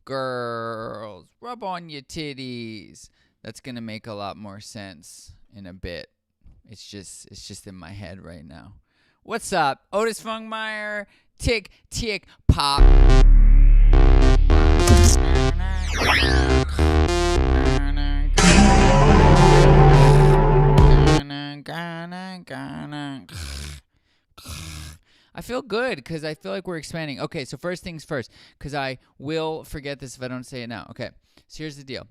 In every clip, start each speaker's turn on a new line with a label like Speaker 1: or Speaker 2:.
Speaker 1: Girls, rub on your titties. That's gonna make a lot more sense in a bit. It's just in my head right now. What's up? Otis Funkmeyer, tick, tick, pop. I feel good because I feel like we're expanding. Okay, so first things first, because I will forget this if I don't say it now. Okay, so here's the deal.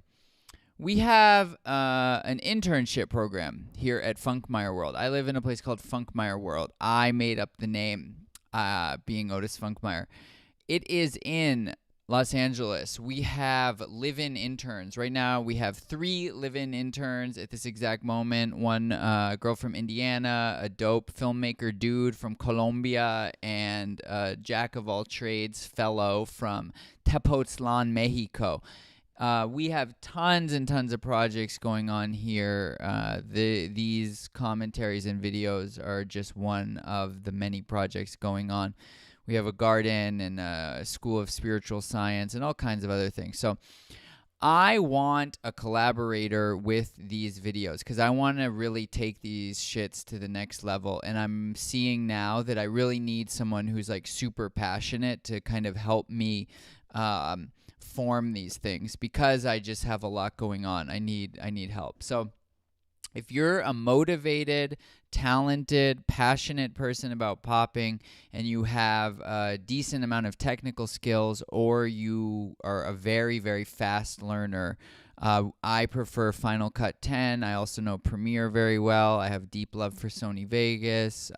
Speaker 1: We have an internship program here at Funkmeyer World. I live in a place called Funkmeyer World. I made up the name, being Otis Funkmeyer. It is in Los Angeles. We have live-in interns. Right now, we have 3 live-in interns at this exact moment. One girl from Indiana, a dope filmmaker dude from Colombia, and a jack-of-all-trades fellow from Tepoztlan, Mexico. We have tons and tons of projects going on here. These commentaries and videos are just one of the many projects going on. We have a garden and a school of spiritual science and all kinds of other things. So I want a collaborator with these videos because I want to really take these shits to the next level. And I'm seeing now that I really need someone who's like super passionate to kind of help me form these things because I just have a lot going on. I need help. So if you're a motivated, talented, passionate person about popping and you have a decent amount of technical skills or you are a very, very fast learner, I prefer Final Cut 10. I also know Premiere very well. I have deep love for Sony Vegas.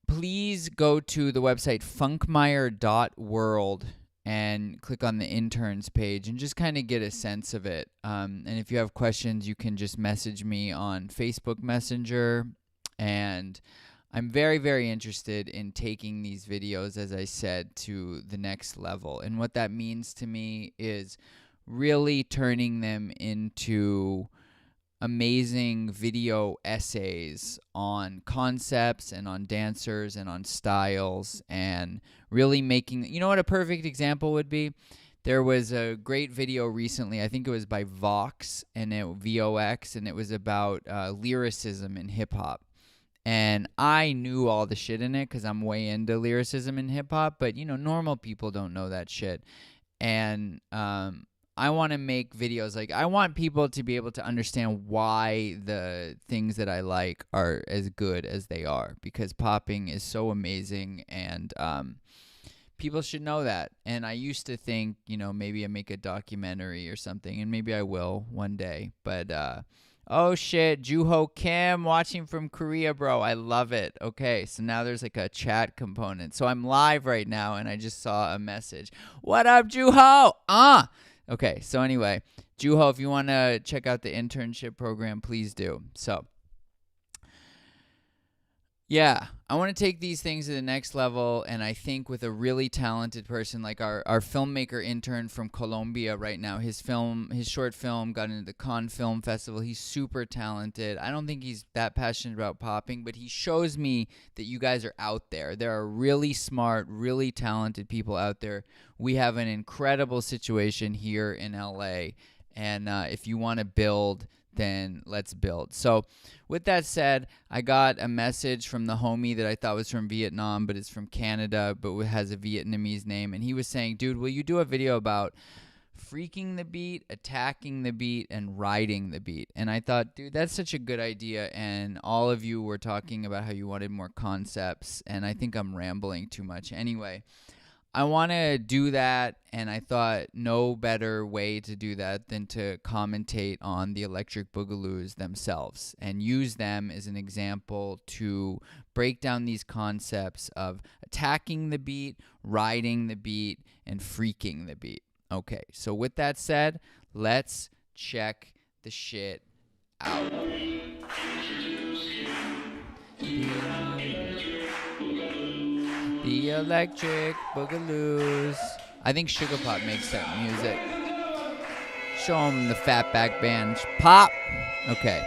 Speaker 1: Please go to the website funkmeyer.world and click on the interns page and just kind of get a sense of it. And if you have questions, you can just message me on Facebook Messenger. And I'm very, very interested in taking these videos, as I said, to the next level. And what that means to me is really turning them into amazing video essays on concepts and on dancers and on styles and really making, you know what a perfect example would be? There was a great video recently, I think it was by Vox and VOX, and it was about lyricism in hip hop. And I knew all the shit in it because I'm way into lyricism in hip hop, but normal people don't know that shit. And I want to make videos like I want people to be able to understand why the things that I like are as good as they are because popping is so amazing and people should know that. And I used to think, maybe I make a documentary or something, and maybe I will one day. But oh shit, Juho Kim watching from Korea, bro. I love it. Okay, so now there's like a chat component. So I'm live right now and I just saw a message. What up, Juho? Okay, so anyway, Juho, if you want to check out the internship program, please do. So, yeah, I want to take these things to the next level, and I think with a really talented person like our filmmaker intern from Colombia right now, his short film got into the Cannes Film Festival. He's super talented. I don't think he's that passionate about popping, but he shows me that you guys are out there. There are really smart, really talented people out there. We have an incredible situation here in LA, and if you want to build, then let's build. So with that said, I got a message from the homie that I thought was from Vietnam, but it's from Canada, but has a Vietnamese name. And he was saying, dude, will you do a video about freaking the beat, attacking the beat, and riding the beat? And I thought, dude, that's such a good idea. And all of you were talking about how you wanted more concepts. And I think I'm rambling too much. Anyway, I want to do that, and I thought no better way to do that than to commentate on the Electric Boogaloos themselves and use them as an example to break down these concepts of attacking the beat, riding the beat, and freaking the beat. Okay, so with that said, let's check the shit out. The Electric Boogaloos. I think Sugar Pop makes that music. Show them the Fatback Band. Pop! Okay.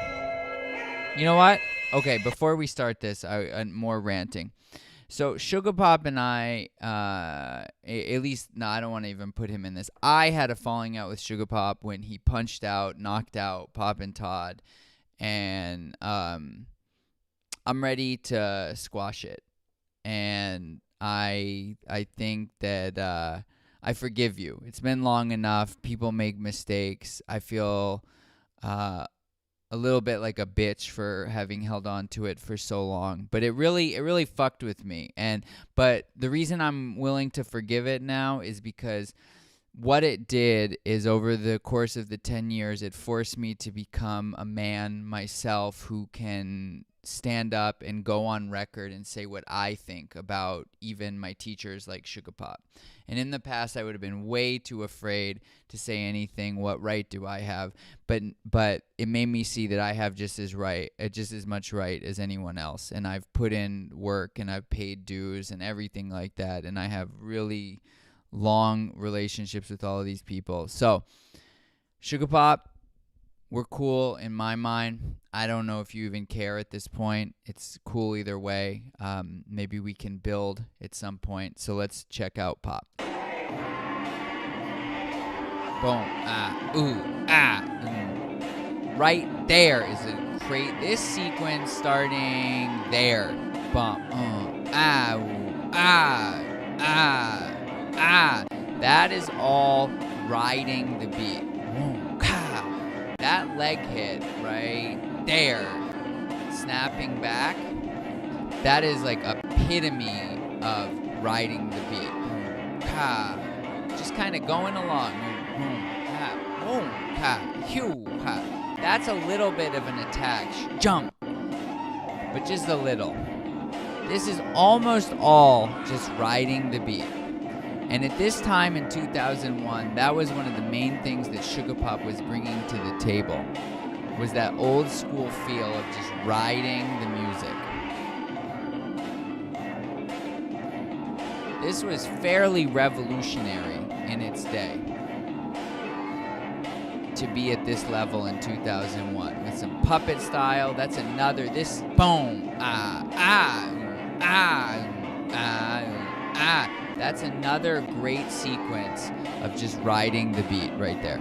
Speaker 1: You know what? Okay, before we start this, more ranting. So Sugar Pop and I, at least, no, I don't want to even put him in this. I had a falling out with Sugar Pop when he knocked out Pop and Todd, and I'm ready to squash it. And I think that I forgive you. It's been long enough. People make mistakes. I feel a little bit like a bitch for having held on to it for so long, but it really fucked with me. But the reason I'm willing to forgive it now is because what it did is, over the course of the 10 years, it forced me to become a man myself who can stand up and go on record and say what I think about even my teachers like Sugar Pop. And in the past, I would have been way too afraid to say anything. What right do I have? But it made me see that I have just as much right as anyone else. And I've put in work and I've paid dues and everything like that. And I have really long relationships with all of these people. So, Sugar Pop, we're cool in my mind. I don't know if you even care at this point. It's cool either way. Maybe we can build at some point. So let's check out Pop. Boom. Ah. Ooh. Ah. Right there is this sequence starting there. Bump. Ah. Ooh, ah. Ah. Ah. That is all riding the beat. That leg hit right there, snapping back, that is like epitome of riding the beat. Just kind of going along. That's a little bit of an attack. Jump. But just a little. This is almost all just riding the beat. And at this time in 2001, that was one of the main things that Sugar Pop was bringing to the table, was that old school feel of just riding the music. This was fairly revolutionary in its day to be at this level in 2001 with some puppet style. That's another, this boom, that's another great sequence of just riding the beat right there.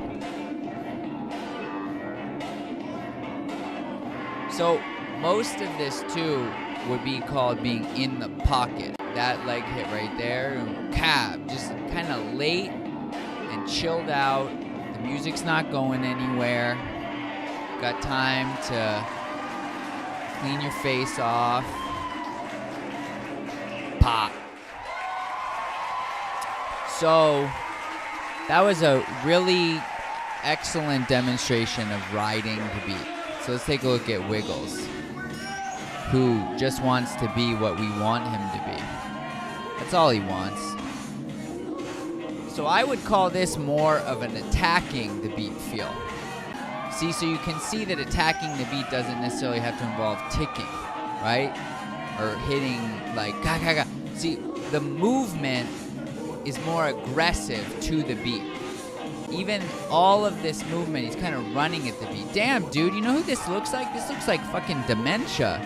Speaker 1: So most of this too would be called being in the pocket. That leg hit right there, just kind of late and chilled out. The music's not going anywhere. Got time to clean your face off. Pop. So that was a really excellent demonstration of riding the beat. So let's take a look at Wiggles, who just wants to be what we want him to be. That's all he wants. So I would call this more of an attacking the beat feel. See, so you can see that attacking the beat doesn't necessarily have to involve ticking, right? Or hitting like ga ga ga. See, the movement is more aggressive to the beat. Even all of this movement, he's kind of running at the beat. Damn, dude, you know who this looks like? This looks like fucking Dementia.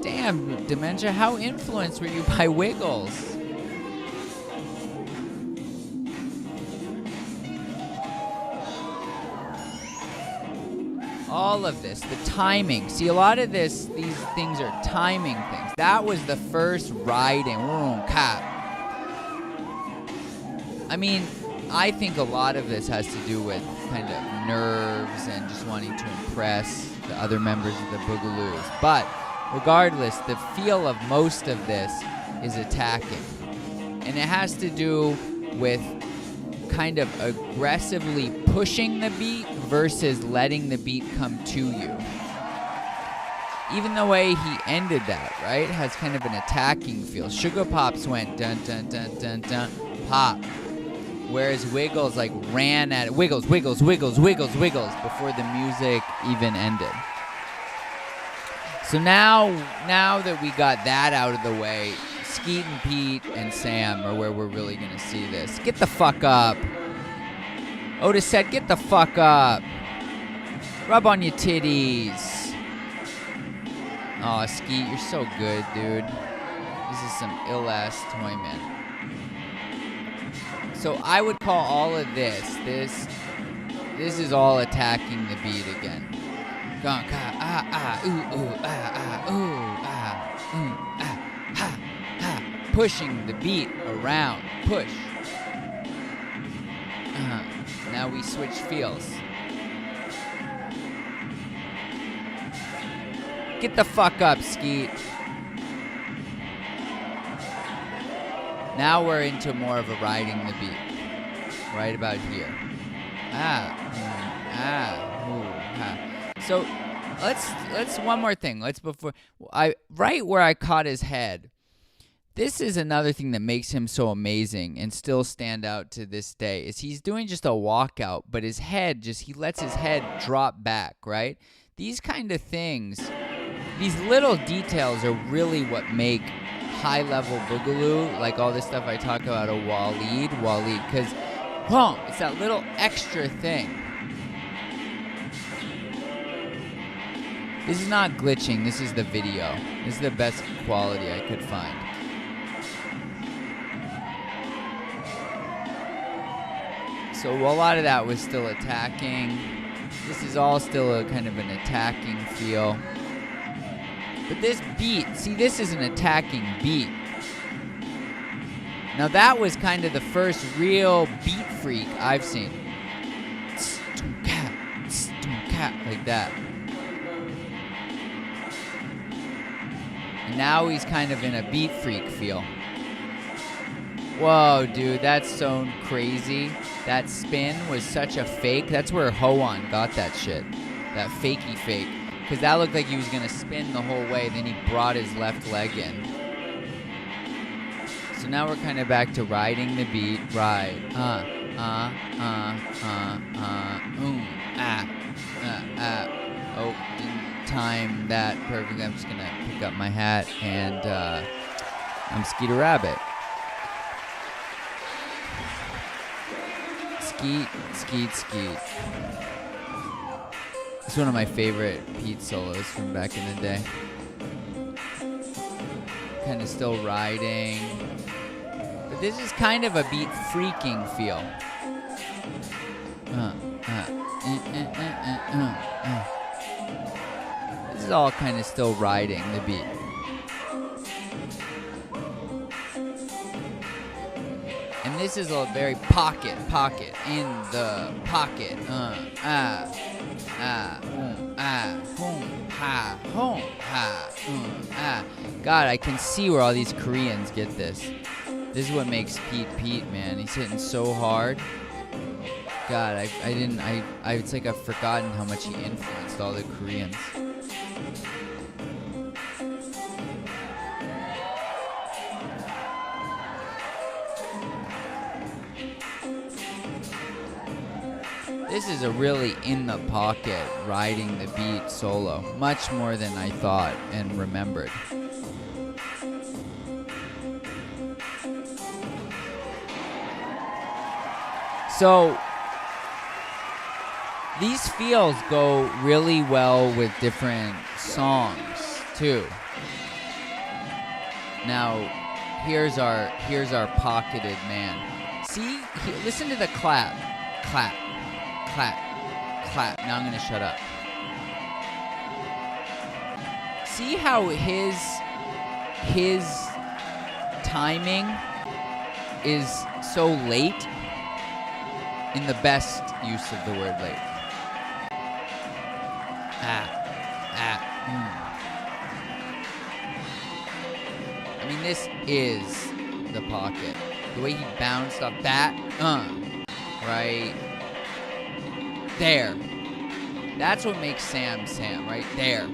Speaker 1: Damn, Dementia, how influenced were you by Wiggles? All of this, the timing. See, a lot of these things are timing things. That was the first riding. I mean, I think a lot of this has to do with kind of nerves and just wanting to impress the other members of the Boogaloos. But regardless, the feel of most of this is attacking. And it has to do with kind of aggressively pushing the beat versus letting the beat come to you. Even the way he ended that, right, has kind of an attacking feel. Sugar Pop's went dun dun dun dun dun pop. Whereas Wiggles like ran at it. Wiggles before the music even ended. So now that we got that out of the way, Skeet and Pete and Sam are where we're really going to see this. Get the fuck up. Otis said, get the fuck up. Rub on your titties. Aw, Skeet, you're so good, dude. This is some ill-ass toy, man. So I would call all of this is all attacking the beat again. Pushing the beat around. Push. Now we switch feels. Get the fuck up, Skeet. Now we're into more of a riding the beat. Right about here. So let's one more thing. Right where I caught his head. This is another thing that makes him so amazing and still stand out to this day. Is he's doing just a walkout, but his head he lets his head drop back, right? These kind of things, these little details are really what make high-level Boogaloo, like all this stuff I talk about, a Waleed, because it's that little extra thing. This is not glitching, this is the video. This is the best quality I could find. So a lot of that was still attacking. This is all still a kind of an attacking feel. But this beat, see, this is an attacking beat. Now that was kind of the first real beat freak I've seen. Like that. And now he's kind of in a beat freak feel. Whoa, dude, that's so crazy. That spin was such a fake. That's where Hoan got that shit. That fakey fake. Because that looked like he was going to spin the whole way. Then he brought his left leg in. So now we're kind of back to riding the beat. Ride. Oh, didn't time that perfectly. I'm just going to pick up my hat and I'm Skeeter Rabbit. Skeet, skeet, skeet. It's one of my favorite Pete solos from back in the day. Kind of still riding. But this is kind of a beat freaking feel. This is all kind of still riding the beat. And this is a very pocket, in the pocket. God, I can see where all these Koreans get this. This is what makes Pete, man. He's hitting so hard. God, it's like I've forgotten how much he influenced all the Koreans. This is a really in the pocket, riding the beat solo, much more than I thought and remembered. So these feels go really well with different songs too. Now, here's our pocketed man. See, listen to the clap, clap. Clap, clap. Now I'm gonna shut up. See how his timing is so late, in the best use of the word late. I mean, this is the pocket. The way he bounced off that, right there. That's what makes Sam, right there.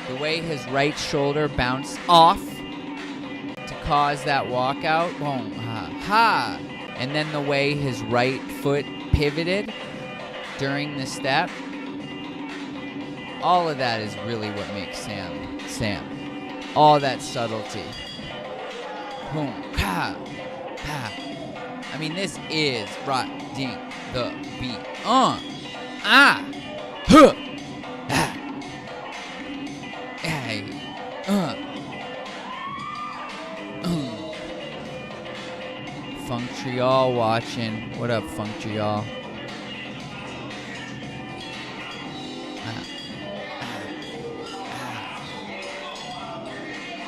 Speaker 1: The way his right shoulder bounced off to cause that walkout. Boom, ha. And then the way his right foot pivoted during the step. All of that is really what makes Sam. All that subtlety. Boom, ha. I mean, this is riding the beat. Funktrial watching. What up, Funktrial?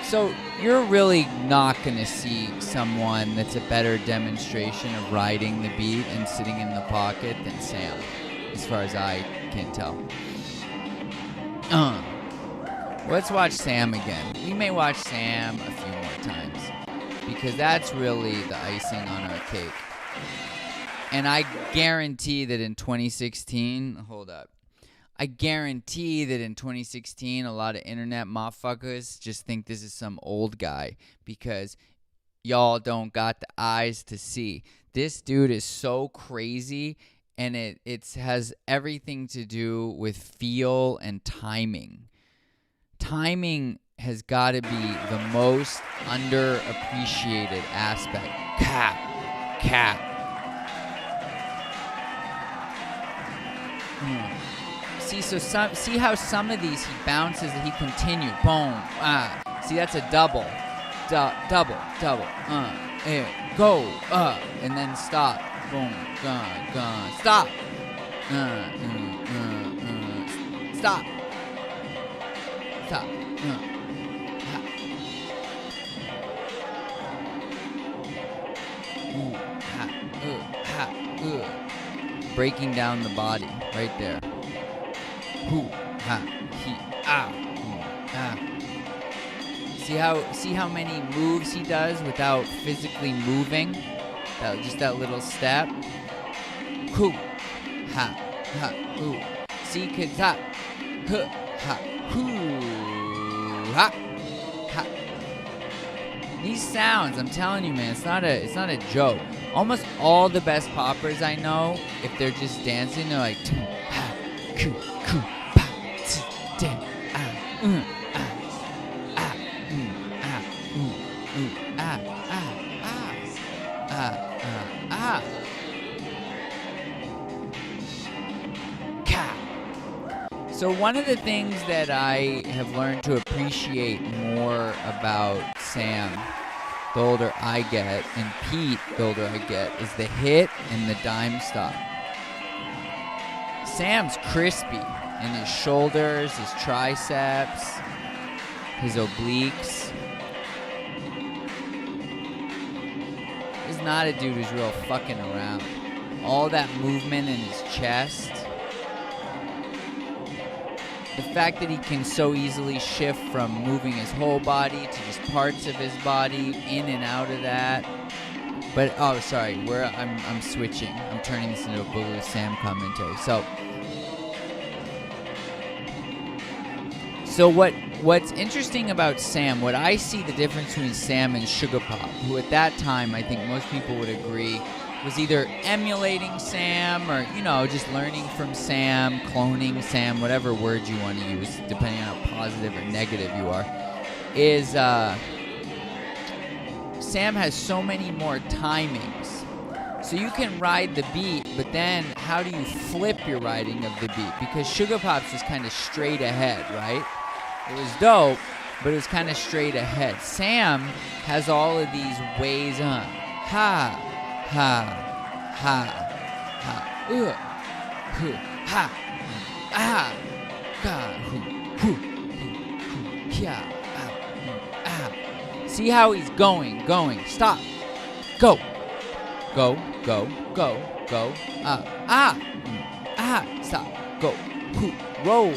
Speaker 1: So you're really not going to see someone that's a better demonstration of riding the beat and sitting in the pocket than Sam, as far as I can tell. Let's watch Sam again. We may watch Sam a few more times because that's really the icing on our cake. And I guarantee that in 2016, hold up. I guarantee that in 2016, a lot of internet motherfuckers just think this is some old guy because y'all don't got the eyes to see. This dude is so crazy, and it has everything to do with feel and timing. Timing has got to be the most underappreciated aspect. Cat. See how some of these he bounces and he continued. Boom. See, that's a double. Double. Go. And then stop. Boom. Gone. Stop. Stop. Stop. Breaking down the body right there. See how many moves he does without physically moving? Just that little step. See, kids, These sounds, I'm telling you, man, it's not a joke. Almost all the best poppers I know, if they're just dancing, they're like So one of the things that I have learned to appreciate more about Sam, the older I get, and Pete, the older I get, is the hit and the dime stop. Sam's crispy in his shoulders, his triceps, his obliques. He's not a dude who's real fucking around. All that movement in his chest. The fact that he can so easily shift from moving his whole body to just parts of his body, in and out of that. But, oh, sorry, I'm switching. I'm turning this into a Boogaloos Sam commentary. So what's interesting about Sam, what I see the difference between Sam and Sugar Pop, who at that time I think most people would agree was either emulating Sam or, just learning from Sam, cloning Sam, whatever word you want to use, depending on how positive or negative you are, is Sam has so many more timings. So you can ride the beat, but then how do you flip your riding of the beat? Because Sugar Pop's was kind of straight ahead, right? It was dope, but it was kind of straight ahead. Sam has all of these ways on. Ha. See how he's going. Stop. Go. Stop. Go. Roll.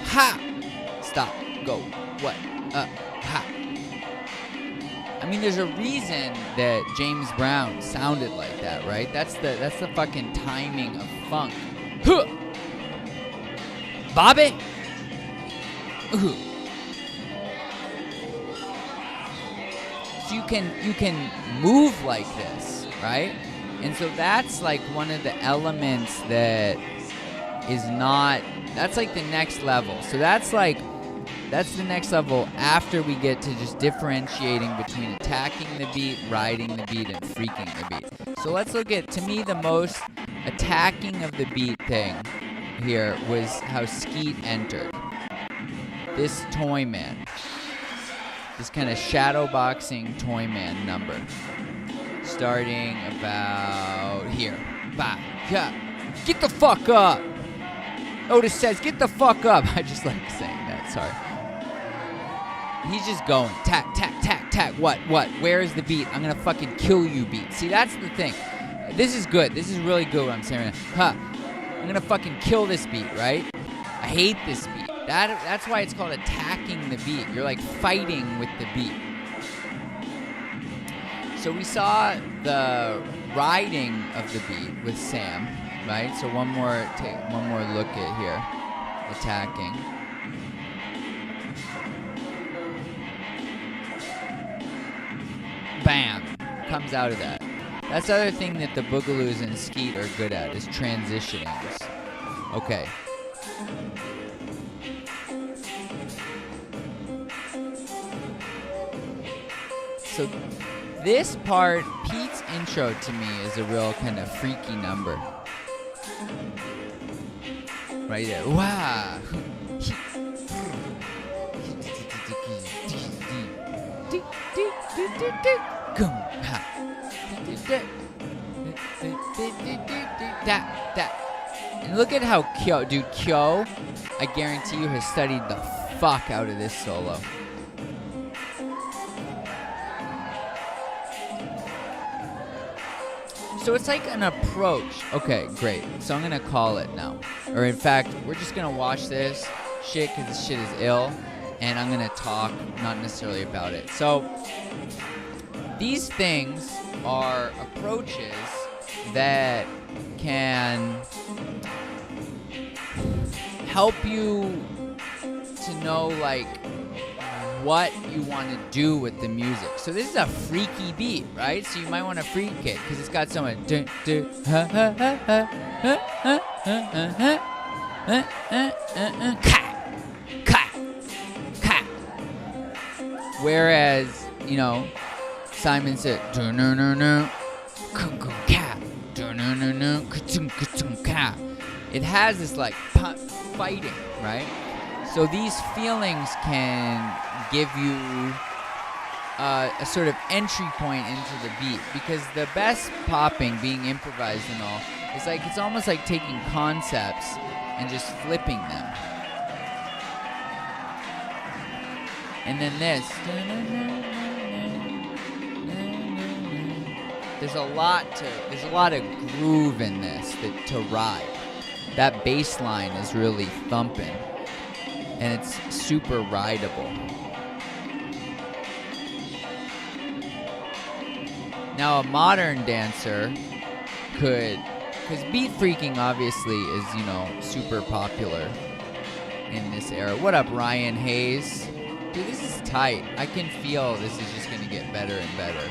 Speaker 1: Ha. Stop. Go. What? Ha. I mean, there's a reason that James Brown sounded like that, right? That's the fucking timing of funk. Huh. Bobby. So you can move like this, right? And so that's like one of the elements that is not. That's like the next level. So that's the next level after we get to just differentiating between attacking the beat, riding the beat, and freaking the beat. So let's look at, to me, the most attacking of the beat thing here was how Skeet entered. This Toy Man. This kind of shadow boxing Toy Man number. starting about here. Bah, yeah. Get the fuck up. Otis says, get the fuck up. I just like saying that. Sorry. He's just going. Tack, tack, tack, tack. What? Where is the beat? I'm going to fucking kill you beat. See, that's the thing. This is good. This is really good what I'm saying right now. I'm going to fucking kill this beat, right? I hate this beat. That's why it's called attacking the beat. You're like fighting with the beat. So we saw the riding of the beat with Sam, right? So one more look at here. Attacking. Bam! Comes out of that. That's the other thing that the Boogaloos and Skeet are good at, is transitioning. Okay. So this part, Pete's intro to me is a real kind of freaky number. Right there. Wow. And look at how Kyo, I guarantee you, has studied the fuck out of this solo. So it's like an approach. Okay, great. So I'm going to call it now. Or in fact, we're just going to watch this shit because this shit is ill. And I'm going to talk, not necessarily about it. So these things are approaches that can help you to know, like, what you want to do with the music. So this is a freaky beat, right? So you might want to freak it because it's got so much whereas, you know, Simon said it has this like fighting, right? So these feelings can give you a sort of entry point into the beat, because the best popping, being improvised and all, is like, it's almost like taking concepts and just flipping them. And then this, there's a lot of groove in this to ride. That bass line is really thumping. And it's super rideable. Now a modern dancer could, because beat freaking obviously is, you know, super popular in this era. What up, Ryan Hayes? Dude, this is tight. I can feel this is just going to get better and better,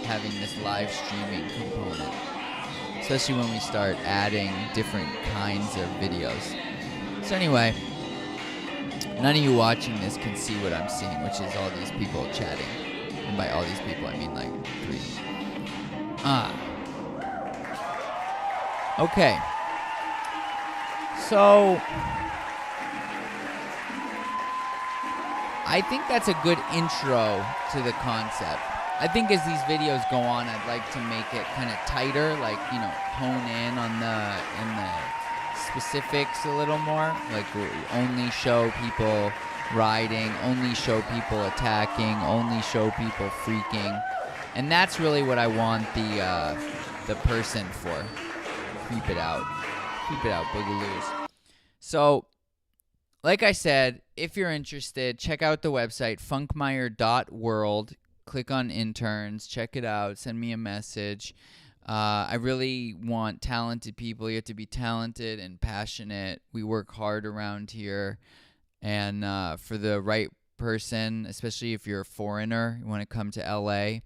Speaker 1: having this live streaming component. Especially when we start adding different kinds of videos. So anyway, none of you watching this can see what I'm seeing, which is all these people chatting. And by all these people, I mean like 3. Okay. So I think that's a good intro to the concept. I think as these videos go on, I'd like to make it kind of tighter, like, you know, hone in on the specifics a little more, like only show people riding, only show people attacking, only show people freaking. And that's really what I want the person for. Creep it out, Boogaloos. So, like I said, if you're interested, check out the website, funkmeyer.world. Click on interns, check it out, send me a message. I really want talented people. You have to be talented and passionate. We work hard around here. And for the right person, especially if you're a foreigner, you want to come to LA,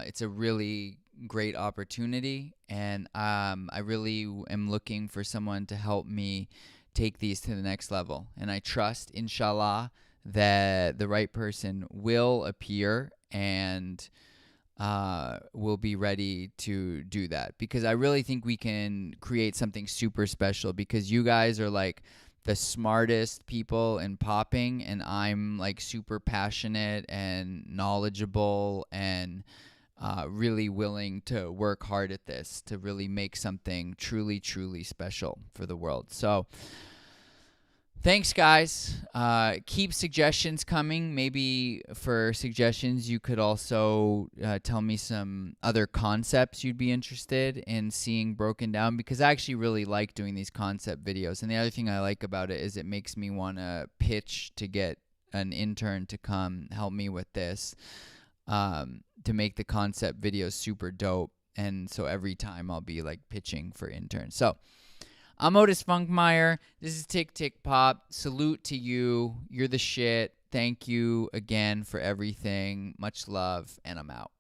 Speaker 1: it's a really great opportunity. And I really am looking for someone to help me take these to the next level. And I trust, inshallah, that the right person will appear and will be ready to do that, because I really think we can create something super special, because you guys are like the smartest people in popping, and I'm like super passionate and knowledgeable and really willing to work hard at this to really make something truly, truly special for the world. So thanks, guys. Keep suggestions coming. Maybe for suggestions, you could also tell me some other concepts you'd be interested in seeing broken down, because I actually really like doing these concept videos. And the other thing I like about it is it makes me want to pitch to get an intern to come help me with this, to make the concept videos super dope. And so every time I'll be like pitching for interns. So I'm Otis Funkmeyer. This is Tick Tick Pop. Salute to you. You're the shit. Thank you again for everything. Much love, and I'm out.